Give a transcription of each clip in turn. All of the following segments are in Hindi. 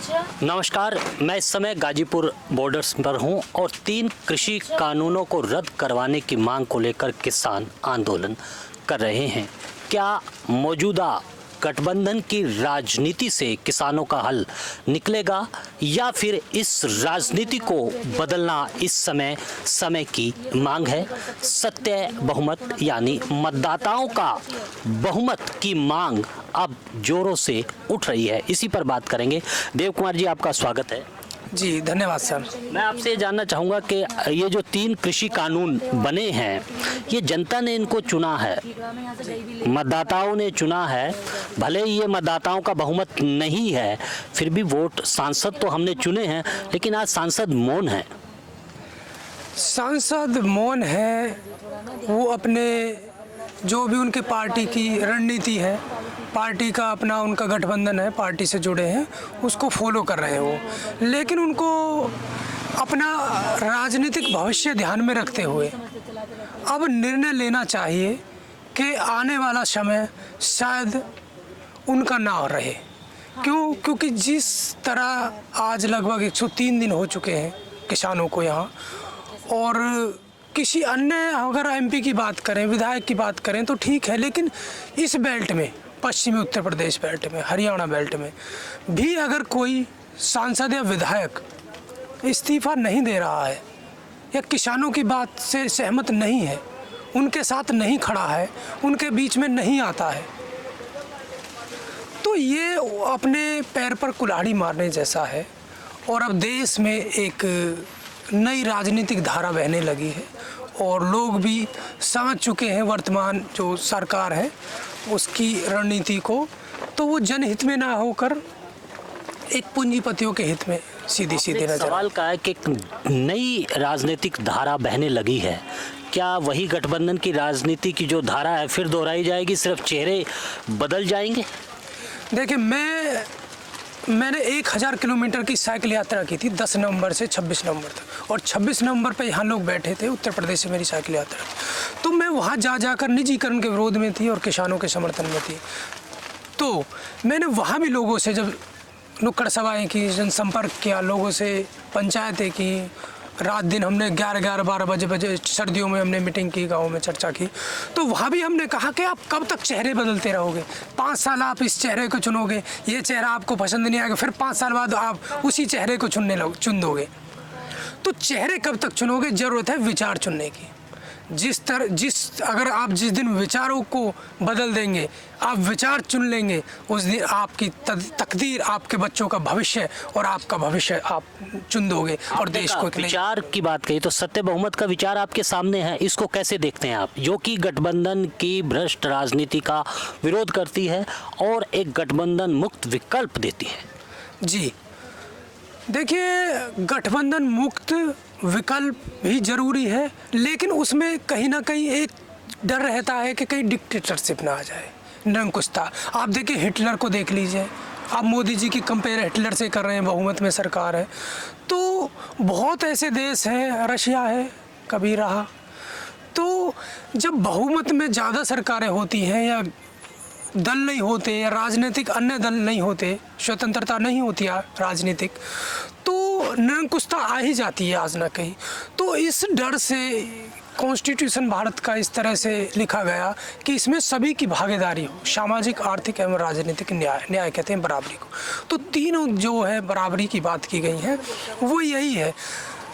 नमस्कार, मैं इस समय गाजीपुर बॉर्डर्स पर हूं और 3 कृषि कानूनों को रद्द करवाने की मांग को लेकर किसान आंदोलन कर रहे हैं। क्या मौजूदा गठबंधन की राजनीति से किसानों का हल निकलेगा या फिर इस राजनीति को बदलना इस समय की मांग है? सत्य बहुमत यानी मतदाताओं का बहुमत की मांग अब जोरों से उठ रही है। इसी पर बात करेंगे। देव कुमार जी, आपका स्वागत है। जी धन्यवाद सर। मैं आपसे जानना चाहूँगा कि ये जो 3 कृषि कानून बने हैं, ये जनता ने इनको चुना है, मतदाताओं ने चुना है। भले ही ये मतदाताओं का बहुमत नहीं है, फिर भी वोट सांसद तो हमने चुने हैं, लेकिन आज सांसद मौन है। सांसद मौन है, वो अपने जो भी उनके पार्टी की रणनीति है, पार्टी का अपना उनका गठबंधन है, पार्टी से जुड़े हैं, उसको फॉलो कर रहे हैं वो। लेकिन उनको अपना राजनीतिक भविष्य ध्यान में रखते हुए अब निर्णय लेना चाहिए कि आने वाला समय शायद उनका ना रहे। क्योंकि जिस तरह आज लगभग 103 दिन हो चुके हैं किसानों को यहाँ, और किसी अन्य अगर एमपी की बात करें, विधायक की बात करें तो ठीक है, लेकिन इस बेल्ट में, पश्चिमी उत्तर प्रदेश बेल्ट में, हरियाणा बेल्ट में भी अगर कोई सांसद या विधायक इस्तीफा नहीं दे रहा है या किसानों की बात से सहमत नहीं है, उनके साथ नहीं खड़ा है, उनके बीच में नहीं आता है, तो ये अपने पैर पर कुल्हाड़ी मारने जैसा है। और अब देश में एक नई राजनीतिक धारा बहने लगी है और लोग भी समझ चुके हैं वर्तमान जो सरकार है उसकी रणनीति को, तो वो जनहित में ना होकर एक पूंजीपतियों के हित में सीधी नजर। सवाल का है कि नई राजनीतिक धारा बहने लगी है, क्या वही गठबंधन की राजनीति की जो धारा है फिर दोहराई जाएगी, सिर्फ चेहरे बदल जाएंगे? देखिए, मैंने 1000 किलोमीटर की साइकिल यात्रा की थी 10 नवंबर से 26 नवंबर तक, और 26 नवंबर पे यहाँ लोग बैठे थे, उत्तर प्रदेश से मेरी साइकिल यात्रा थी। तो मैं वहाँ जाकर निजीकरण के विरोध में थी और किसानों के समर्थन में थी। तो मैंने वहाँ भी लोगों से जब नुक्कड़ सभाएँ की, जनसंपर्क किया, लोगों से पंचायतें की, रात दिन हमने 11-12 बजे सर्दियों में हमने मीटिंग की, गाँव में चर्चा की। तो वहाँ भी हमने कहा कि आप कब तक चेहरे बदलते रहोगे? 5 साल आप इस चेहरे को चुनोगे, ये चेहरा आपको पसंद नहीं आएगा, फिर 5 साल बाद आप उसी चेहरे को चुन दोगे। तो चेहरे कब तक चुनोगे? ज़रूरत है विचार चुनने की। अगर आप जिस दिन विचारों को बदल देंगे, आप विचार चुन लेंगे, उस दिन आपकी तकदीर, आपके बच्चों का भविष्य और आपका भविष्य आप चुन दोगे और देश को। विचार की बात कही तो सत्य बहुमत का विचार आपके सामने है, इसको कैसे देखते हैं आप, जो कि गठबंधन की भ्रष्ट राजनीति का विरोध करती है और एक गठबंधन मुक्त विकल्प देती है? जी देखिए, गठबंधन मुक्त विकल्प भी जरूरी है, लेकिन उसमें कहीं ना कहीं एक डर रहता है कि कहीं डिक्टेटरशिप ना आ जाए, निरंकुशता। आप देखिए, हिटलर को देख लीजिए, आप मोदी जी की कंपेयर हिटलर से कर रहे हैं, बहुमत में सरकार है। तो बहुत ऐसे देश हैं, रशिया है, कभी रहा। तो जब बहुमत में ज़्यादा सरकारें होती हैं या दल नहीं होते या राजनीतिक अन्य दल नहीं होते, स्वतंत्रता नहीं होती है राजनीतिक, तो निरंकुशता आ ही जाती है आज ना कहीं। तो इस डर से कॉन्स्टिट्यूशन भारत का इस तरह से लिखा गया कि इसमें सभी की भागीदारी हो, सामाजिक, आर्थिक एवं राजनीतिक न्याय कहते हैं बराबरी को। तो तीनों जो है बराबरी की बात की गई है, वो यही है।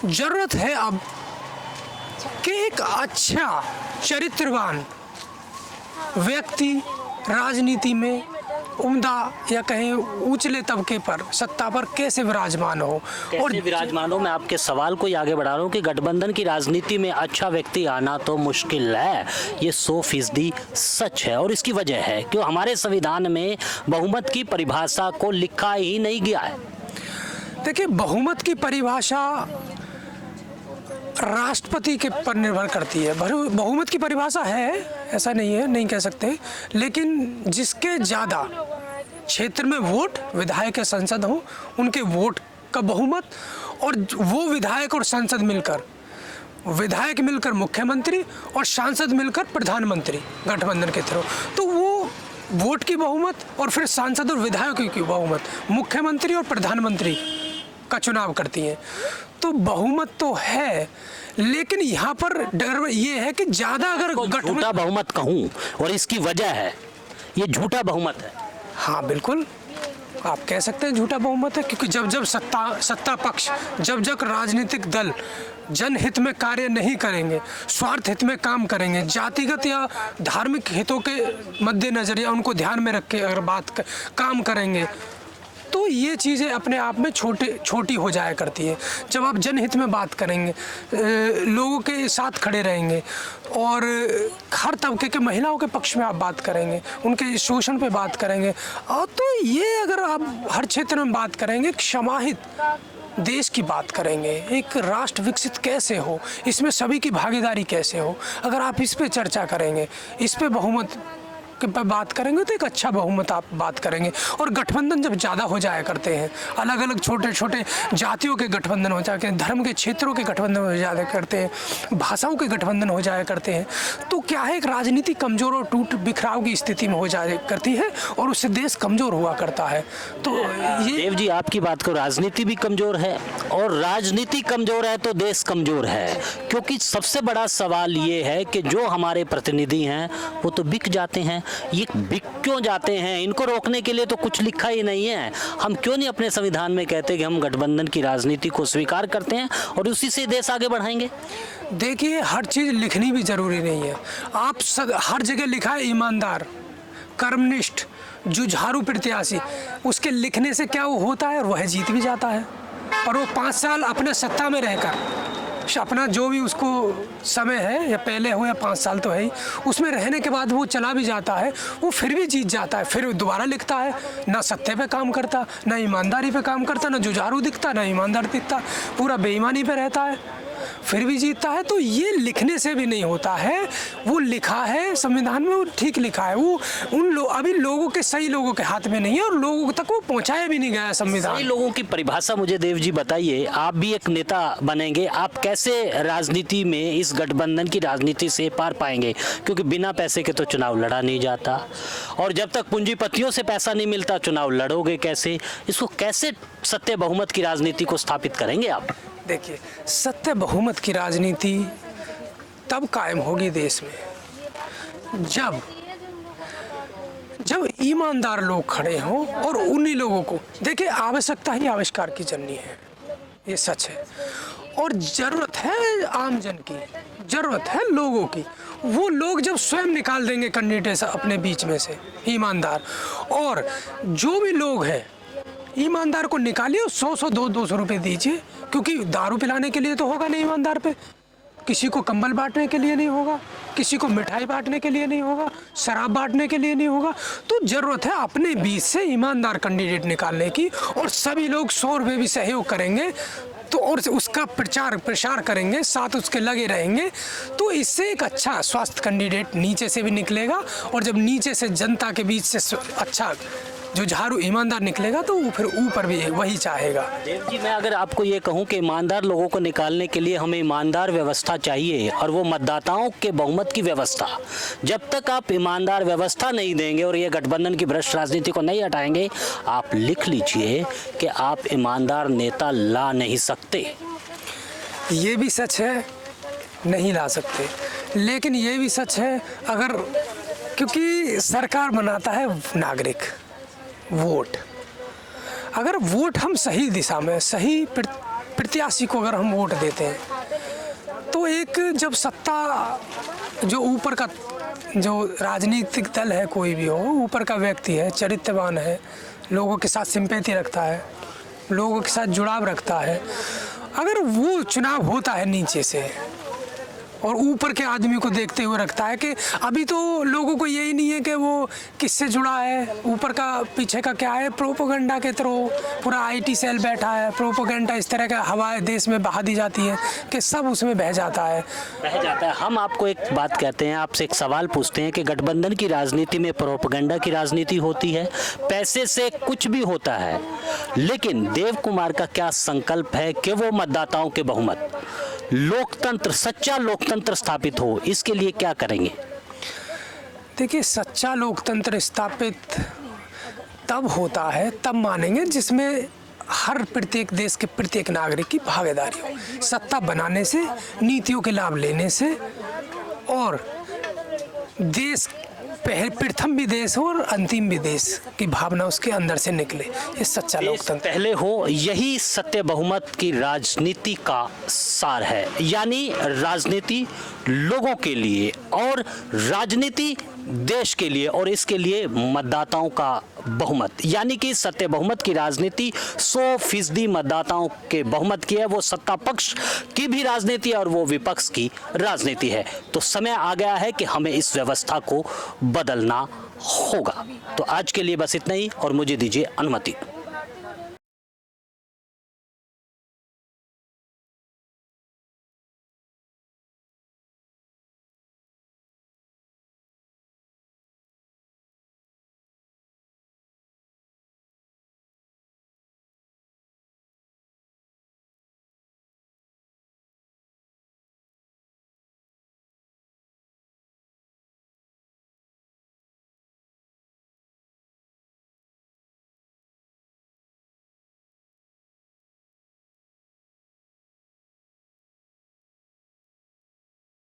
ज़रूरत है अब कि एक अच्छा चरित्रवान व्यक्ति राजनीति में उम्दा या कहें ऊंचले तबके पर, सत्ता पर कैसे विराजमान हो। और विराजमान हो, मैं आपके सवाल को आगे बढ़ा रहा हूँ कि गठबंधन की राजनीति में अच्छा व्यक्ति आना तो मुश्किल है, ये 100% सच है। और इसकी वजह है कि हमारे संविधान में बहुमत की परिभाषा को लिखा ही नहीं गया है। देखिए, बहुमत की परिभाषा राष्ट्रपति के पर निर्भर करती है। बहुमत की परिभाषा है, ऐसा नहीं है, नहीं कह सकते, लेकिन जिसके ज़्यादा क्षेत्र में वोट, विधायक या संसद हो, उनके वोट का बहुमत, और वो विधायक और संसद मिलकर, विधायक मिलकर मुख्यमंत्री और सांसद मिलकर प्रधानमंत्री गठबंधन के थ्रू, तो वो वोट की बहुमत और फिर सांसद और विधायकों की बहुमत, मुख्यमंत्री और प्रधानमंत्री का चुनाव करती हैं। तो बहुमत तो है, लेकिन यहाँ पर डर ये है कि ज़्यादा अगर झूठा बहुमत कहूँ और इसकी वजह है ये झूठा बहुमत है। हाँ बिल्कुल, आप कह सकते हैं झूठा बहुमत है, क्योंकि जब जब सत्ता पक्ष जब राजनीतिक दल जनहित में कार्य नहीं करेंगे, स्वार्थ हित में काम करेंगे, जातिगत या धार्मिक हितों के मद्देनजर या उनको ध्यान में रख के अगर काम करेंगे, तो ये चीज़ें अपने आप में छोटी हो जाया करती है। जब आप जनहित में बात करेंगे, लोगों के साथ खड़े रहेंगे और हर तबके के महिलाओं के पक्ष में आप बात करेंगे, उनके शोषण पे बात करेंगे, और तो ये अगर आप हर क्षेत्र में बात करेंगे, समाहित देश की बात करेंगे, एक राष्ट्र विकसित कैसे हो, इसमें सभी की भागीदारी कैसे हो, अगर आप इस पे चर्चा करेंगे, इस पे बहुमत के पर बात करेंगे, तो एक अच्छा बहुमत आप बात करेंगे। और गठबंधन जब ज़्यादा हो जाया करते हैं, अलग अलग छोटे छोटे जातियों के गठबंधन हो जाते हैं, धर्म के क्षेत्रों के गठबंधन हो जाया करते हैं, भाषाओं के गठबंधन हो जाया करते हैं, तो क्या है, एक राजनीति कमज़ोर और टूट बिखराव की स्थिति में हो जाया करती है और उससे देश कमज़ोर हुआ करता है। तो ये देव जी आपकी बात को, राजनीति भी कमज़ोर है और राजनीति कमज़ोर है तो देश कमज़ोर है, क्योंकि सबसे बड़ा सवाल ये है कि जो हमारे प्रतिनिधि हैं वो तो बिक जाते हैं। ये बिक क्यों जाते हैं, इनको रोकने के लिए तो कुछ लिखा ही नहीं है। हम क्यों नहीं अपने संविधान में कहते कि हम गठबंधन की राजनीति को स्वीकार करते हैं और उसी से देश आगे बढ़ाएंगे? देखिए, हर चीज़ लिखनी भी ज़रूरी नहीं है। आप हर जगह लिखा है ईमानदार, कर्मनिष्ठ, जुझारू प्रत्याशी, उसके लिखने से क्या वो होता है और वह जीत भी जाता है। और वो 5 साल अपने सत्ता में रहकर अपना जो भी उसको समय है, या पहले हो या 5 साल तो है ही, उसमें रहने के बाद वो चला भी जाता है, वो फिर भी जीत जाता है, फिर दोबारा लिखता है, ना सत्य पे काम करता, ना ईमानदारी पे काम करता, ना जुझारू दिखता, ना ईमानदार दिखता, पूरा बेईमानी पे रहता है, फिर भी जीतता है। तो ये लिखने से भी नहीं होता है, वो लिखा है संविधान में, वो ठीक लिखा है, वो अभी लोगों के, सही लोगों के हाथ में नहीं है और लोगों तक वो पहुंचाया भी नहीं गया संविधान। सही लोगों की परिभाषा मुझे देव जी बताइए, आप भी एक नेता बनेंगे, आप कैसे राजनीति में, इस गठबंधन की राजनीति से पार पाएंगे? क्योंकि बिना पैसे के तो चुनाव लड़ा नहीं जाता, और जब तक पूंजीपतियों से पैसा नहीं मिलता चुनाव लड़ोगे कैसे? इसको कैसे सत्य बहुमत की राजनीति को स्थापित करेंगे आप? देखिए, सत्य बहुमत की राजनीति तब कायम होगी देश में जब ईमानदार लोग खड़े हों और उन्हीं लोगों को, देखिए, आवश्यकता ही आविष्कार की जननी है, ये सच है, और ज़रूरत है आम जन की, ज़रूरत है लोगों की। वो लोग जब स्वयं निकाल देंगे कैंडिडेट अपने बीच में से ईमानदार, और जो भी लोग हैं ईमानदार को निकालिए, 100 200 रुपये दीजिए, क्योंकि दारू पिलाने के लिए तो होगा नहीं ईमानदार पे, किसी को कंबल बांटने के लिए नहीं होगा, किसी को मिठाई बांटने के लिए नहीं होगा, शराब बांटने के लिए नहीं होगा। तो ज़रूरत है अपने बीच से ईमानदार कैंडिडेट निकालने की, और सभी लोग 100 रुपये भी सहयोग करेंगे तो, और उसका प्रसार करेंगे, साथ उसके लगे रहेंगे, तो इससे एक अच्छा स्वास्थ्य कैंडिडेट नीचे से भी निकलेगा, और जब नीचे से जनता के बीच से अच्छा जो झाड़ू ईमानदार निकलेगा तो वो फिर ऊपर भी वही चाहेगा। देव जी, मैं अगर आपको ये कहूं कि ईमानदार लोगों को निकालने के लिए हमें ईमानदार व्यवस्था चाहिए, और वो मतदाताओं के बहुमत की व्यवस्था, जब तक आप ईमानदार व्यवस्था नहीं देंगे और ये गठबंधन की भ्रष्ट राजनीति को नहीं हटाएंगे, आप लिख लीजिए कि आप ईमानदार नेता ला नहीं सकते। ये भी सच है, नहीं ला सकते, लेकिन ये भी सच है, अगर, क्योंकि सरकार बनाता है नागरिक, वोट, अगर वोट हम सही दिशा में, सही प्रत्याशी को अगर हम वोट देते हैं, तो एक जब सत्ता, जो ऊपर का जो राजनीतिक दल है, कोई भी हो, ऊपर का व्यक्ति है, चरित्रवान है, लोगों के साथ सिंपैथी रखता है, लोगों के साथ जुड़ाव रखता है, अगर वो चुनाव होता है नीचे से और ऊपर के आदमी को देखते हुए रखता है, कि अभी तो लोगों को यही नहीं है कि वो किससे जुड़ा है, ऊपर का पीछे का क्या है, प्रोपोगंडा के थ्रू पूरा IT सेल बैठा है, प्रोपोगंडा इस तरह का हवाएं देश में बहा दी जाती है कि सब उसमें बह जाता है। हम आपको एक बात कहते हैं, आपसे एक सवाल पूछते हैं कि गठबंधन की राजनीति में प्रोपोगंडा की राजनीति होती है, पैसे से कुछ भी होता है, लेकिन देव कुमार का क्या संकल्प है कि वो मतदाताओं के बहुमत, लोकतंत्र, सच्चा लोकतंत्र स्थापित हो, इसके लिए क्या करेंगे? देखिए, सच्चा लोकतंत्र स्थापित तब होता है, तब मानेंगे जिसमें हर प्रत्येक देश के प्रत्येक नागरिक की भागीदारी हो। सत्ता बनाने से, नीतियों के लाभ लेने से, और देश प्रथम भी देश हो और अंतिम भी देश की भावना उसके अंदर से निकले, ये सच्चा लोकतंत्र पहले हो, यही सत्य बहुमत की राजनीति का सार है। यानी राजनीति लोगों के लिए और राजनीति देश के लिए, और इसके लिए मतदाताओं का बहुमत, यानी कि सत्य बहुमत की राजनीति 100% मतदाताओं के बहुमत की है। वो सत्ता पक्ष की भी राजनीति है और वो विपक्ष की राजनीति है। तो समय आ गया है कि हमें इस व्यवस्था को बदलना होगा। तो आज के लिए बस इतना ही और मुझे दीजिए अनुमति।